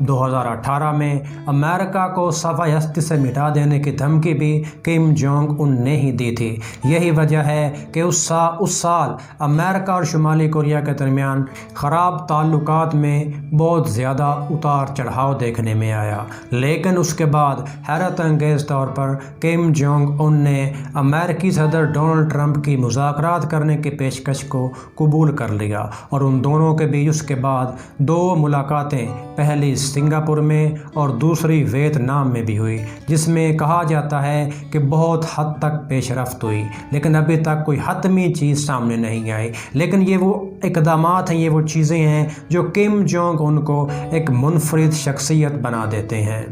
2018 میں امریکہ کو صفحہ ہستی سے مٹا دینے کی دھمکی بھی کم جونگ ان نے ہی دی تھی۔ یہی وجہ ہے کہ اس سال امریکہ اور شمالی کوریا کے درمیان خراب تعلقات میں بہت زیادہ اتار چڑھاؤ دیکھنے میں آیا، لیکن اس کے بعد حیرت انگیز طور پر کم جونگ ان نے امریکی صدر ڈونلڈ ٹرمپ کی مذاکرات کرنے کی پیشکش کو قبول کر لیا، اور ان دونوں کے بیچ اس کے بعد 2 ملاقاتیں، پہلی سنگاپور میں اور دوسری ویتنام میں بھی ہوئی، جس میں کہا جاتا ہے کہ بہت حد تک پیش رفت ہوئی، لیکن ابھی تک کوئی حتمی چیز سامنے نہیں آئی۔ لیکن یہ وہ اقدامات ہیں، یہ وہ چیزیں ہیں جو کم جونگ ان کو ایک منفرد شخصیت بنا دیتے ہیں۔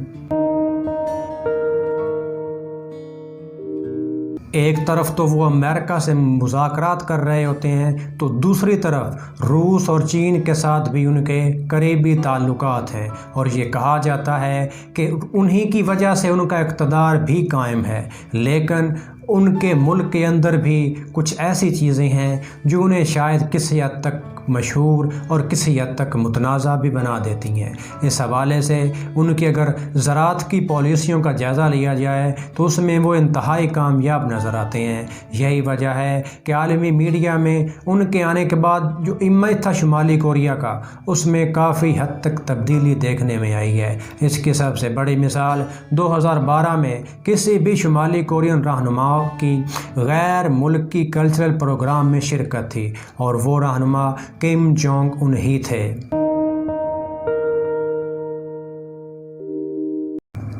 ایک طرف تو وہ امریکہ سے مذاکرات کر رہے ہوتے ہیں، تو دوسری طرف روس اور چین کے ساتھ بھی ان کے قریبی تعلقات ہیں، اور یہ کہا جاتا ہے کہ انہی کی وجہ سے ان کا اقتدار بھی قائم ہے۔ لیکن ان کے ملک کے اندر بھی کچھ ایسی چیزیں ہیں جو انہیں شاید کسی حد تک مشہور اور کسی حد تک متنازع بھی بنا دیتی ہیں۔ اس حوالے سے ان کی اگر زراعت کی پالیسیوں کا جائزہ لیا جائے تو اس میں وہ انتہائی کامیاب نظر آتے ہیں۔ یہی وجہ ہے کہ عالمی میڈیا میں ان کے آنے کے بعد جو امیج تھا شمالی کوریا کا، اس میں کافی حد تک تبدیلی دیکھنے میں آئی ہے۔ اس کی سب سے بڑی مثال 2012 میں کسی بھی شمالی کورین رہنما کی غیر ملکی کلچرل پروگرام میں شرکت تھی، اور وہ رہنما کم جونگ ان ہی تھے۔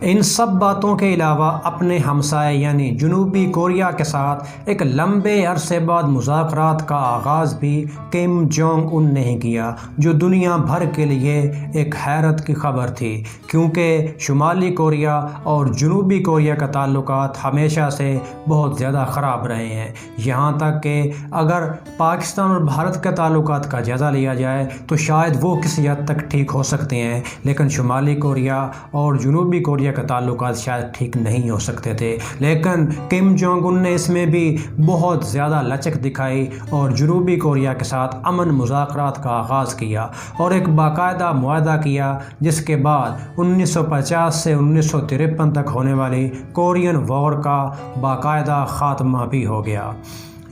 ان سب باتوں کے علاوہ اپنے ہمسائے یعنی جنوبی کوریا کے ساتھ ایک لمبے عرصے بعد مذاکرات کا آغاز بھی کم جونگ ان نے ہی کیا، جو دنیا بھر کے لیے ایک حیرت کی خبر تھی، کیونکہ شمالی کوریا اور جنوبی کوریا کا تعلقات ہمیشہ سے بہت زیادہ خراب رہے ہیں، یہاں تک کہ اگر پاکستان اور بھارت کے تعلقات کا جائزہ لیا جائے تو شاید وہ کسی حد تک ٹھیک ہو سکتے ہیں، لیکن شمالی کوریا اور جنوبی کوریا کے تعلقات شاید ٹھیک نہیں ہو سکتے تھے۔ لیکن کم جونگ ان نے اس میں بھی بہت زیادہ لچک دکھائی اور جنوبی کوریا کے ساتھ امن مذاکرات کا آغاز کیا، اور ایک باقاعدہ معاہدہ کیا، جس کے بعد 1950 سے 1953 تک ہونے والی کورین وار کا باقاعدہ خاتمہ بھی ہو گیا۔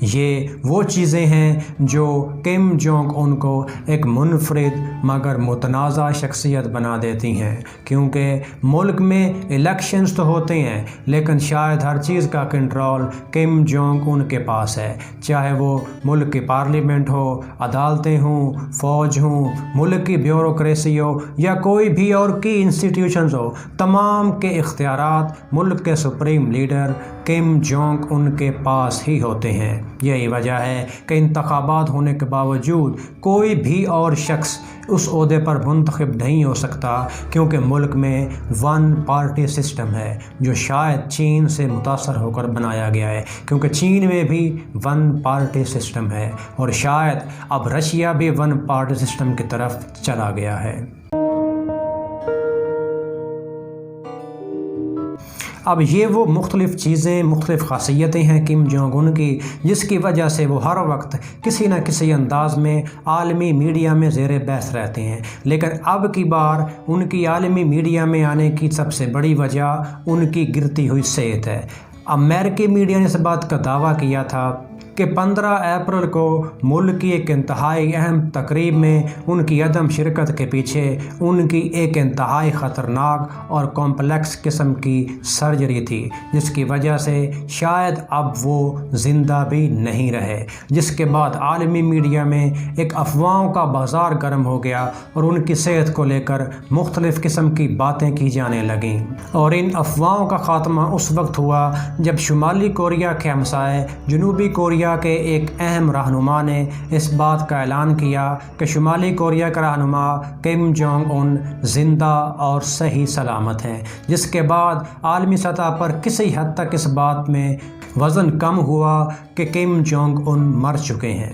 یہ وہ چیزیں ہیں جو کم جونگ ان کو ایک منفرد مگر متنازع شخصیت بنا دیتی ہیں، کیونکہ ملک میں الیکشنز تو ہوتے ہیں، لیکن شاید ہر چیز کا کنٹرول کم جونگ ان کے پاس ہے، چاہے وہ ملک کی پارلیمنٹ ہو، عدالتیں ہوں، فوج ہوں، ملک کی بیوروکریسی ہو، یا کوئی بھی اور کی انسٹیٹیوشنز ہو، تمام کے اختیارات ملک کے supreme leader Kim Jong Un کے پاس ہی ہوتے ہیں۔ یہی وجہ ہے کہ انتخابات ہونے کے باوجود کوئی بھی اور شخص اس عہدے پر منتخب نہیں ہو سکتا، کیونکہ ملک میں 1 پارٹی سسٹم ہے، جو شاید چین سے متاثر ہو کر بنایا گیا ہے، کیونکہ چین میں بھی 1 پارٹی سسٹم ہے، اور شاید اب رشیا بھی 1 پارٹی سسٹم کی طرف چلا گیا ہے۔ اب یہ وہ مختلف چیزیں، مختلف خاصیتیں ہیں کم جونگ ان کی، جس کی وجہ سے وہ ہر وقت کسی نہ کسی انداز میں عالمی میڈیا میں زیر بحث رہتے ہیں۔ لیکن اب کی بار ان کی عالمی میڈیا میں آنے کی سب سے بڑی وجہ ان کی گرتی ہوئی صحت ہے۔ امریکی میڈیا نے اس بات کا دعویٰ کیا تھا کہ 15 اپریل کو ملک کی ایک انتہائی اہم تقریب میں ان کی عدم شرکت کے پیچھے ان کی ایک انتہائی خطرناک اور کمپلیکس قسم کی سرجری تھی، جس کی وجہ سے شاید اب وہ زندہ بھی نہیں رہے، جس کے بعد عالمی میڈیا میں ایک افواہوں کا بازار گرم ہو گیا اور ان کی صحت کو لے کر مختلف قسم کی باتیں کی جانے لگیں، اور ان افواہوں کا خاتمہ اس وقت ہوا جب شمالی کوریا کے ہمسائے جنوبی کوریا کے ایک اہم رہنما نے اس بات کا اعلان کیا کہ شمالی کوریا کا رہنما کم جونگ ان زندہ اور صحیح سلامت ہیں، جس کے بعد عالمی سطح پر کسی حد تک اس بات میں وزن کم ہوا کہ کم جونگ ان مر چکے ہیں۔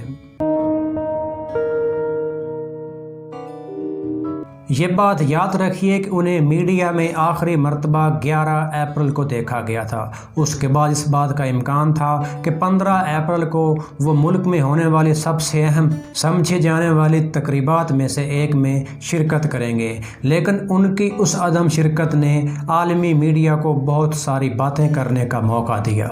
یہ بات یاد رکھیے کہ انہیں میڈیا میں آخری مرتبہ 11 اپریل کو دیکھا گیا تھا۔ اس کے بعد اس بات کا امکان تھا کہ 15 اپریل کو وہ ملک میں ہونے والی سب سے اہم سمجھی جانے والی تقریبات میں سے ایک میں شرکت کریں گے، لیکن ان کی اس عدم شرکت نے عالمی میڈیا کو بہت ساری باتیں کرنے کا موقع دیا۔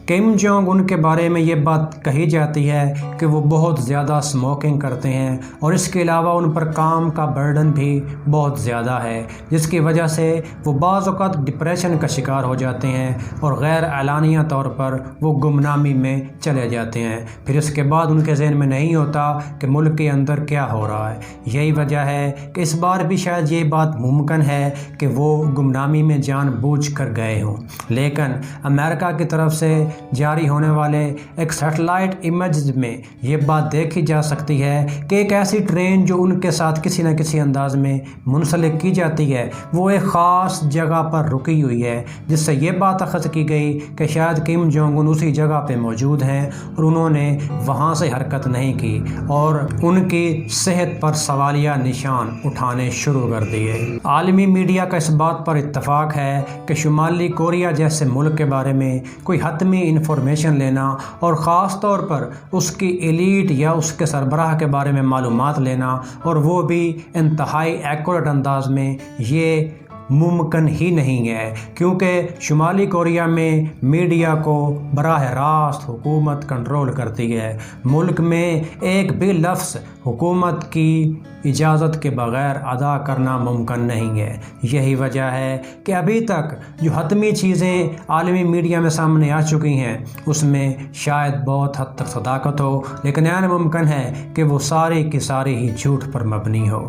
کم جونگ ان کے بارے میں یہ بات کہی جاتی ہے کہ وہ بہت زیادہ اسموکنگ کرتے ہیں اور اس کے علاوہ ان پر کام کا برڈن بھی بہت زیادہ ہے، جس کی وجہ سے وہ بعض اوقات ڈپریشن کا شکار ہو جاتے ہیں اور غیر اعلانیہ طور پر وہ گمنامی میں چلے جاتے ہیں۔ پھر اس کے بعد ان کے ذہن میں نہیں ہوتا کہ ملک کے اندر کیا ہو رہا ہے۔ یہی وجہ ہے کہ اس بار بھی شاید یہ بات ممکن ہے کہ وہ گمنامی میں جان بوجھ کر گئے ہوں، لیکن امریکہ کی طرف سے جاری ہونے والے ایک سیٹلائٹ امیجز میں یہ بات دیکھی جا سکتی ہے کہ ایک ایسی ٹرین جو ان کے ساتھ کسی نہ کسی انداز میں منسلک کی جاتی ہے وہ ایک خاص جگہ پر رکی ہوئی ہے، جس سے یہ بات اخذ کی گئی کہ شاید کم جونگ ان اسی جگہ پہ موجود ہیں اور انہوں نے وہاں سے حرکت نہیں کی اور ان کی صحت پر سوالیہ نشان اٹھانے شروع کر دیے۔ عالمی میڈیا کا اس بات پر اتفاق ہے کہ شمالی کوریا جیسے ملک کے بارے میں کوئی حتمی انفارمیشن لینا اور خاص طور پر اس کی ایلیٹ یا اس کے سربراہ کے بارے میں معلومات لینا، اور وہ بھی انتہائی ایکوریٹ انداز میں، یہ ممکن ہی نہیں ہے، کیونکہ شمالی کوریا میں میڈیا کو براہ راست حکومت کنٹرول کرتی ہے۔ ملک میں ایک بھی لفظ حکومت کی اجازت کے بغیر ادا کرنا ممکن نہیں ہے۔ یہی وجہ ہے کہ ابھی تک جو حتمی چیزیں عالمی میڈیا میں سامنے آ چکی ہیں اس میں شاید بہت حد تک صداقت ہو، لیکن عین ممکن ہے کہ وہ ساری کی ساری ہی جھوٹ پر مبنی ہو۔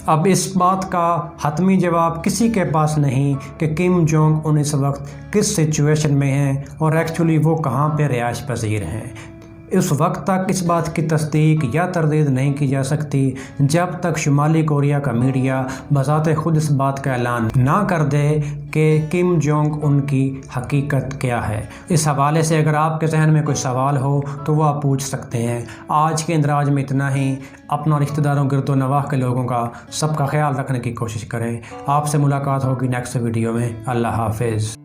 اب اس بات کا حتمی جواب کسی کے پاس نہیں کہ کم جونگ ان اس وقت کس سچویشن میں ہیں اور ایکچولی وہ کہاں پہ رہائش پذیر ہیں۔ اس وقت تک اس بات کی تصدیق یا تردید نہیں کی جا سکتی جب تک شمالی کوریا کا میڈیا بذات خود اس بات کا اعلان نہ کر دے کہ کم جونگ ان کی حقیقت کیا ہے۔ اس حوالے سے اگر آپ کے ذہن میں کوئی سوال ہو تو وہ آپ پوچھ سکتے ہیں۔ آج کے اندراج میں اتنا ہی۔ اپنا رشتہ داروں گرد و نواح کے لوگوں کا سب کا خیال رکھنے کی کوشش کریں۔ آپ سے ملاقات ہوگی نیکسٹ ویڈیو میں۔ اللہ حافظ۔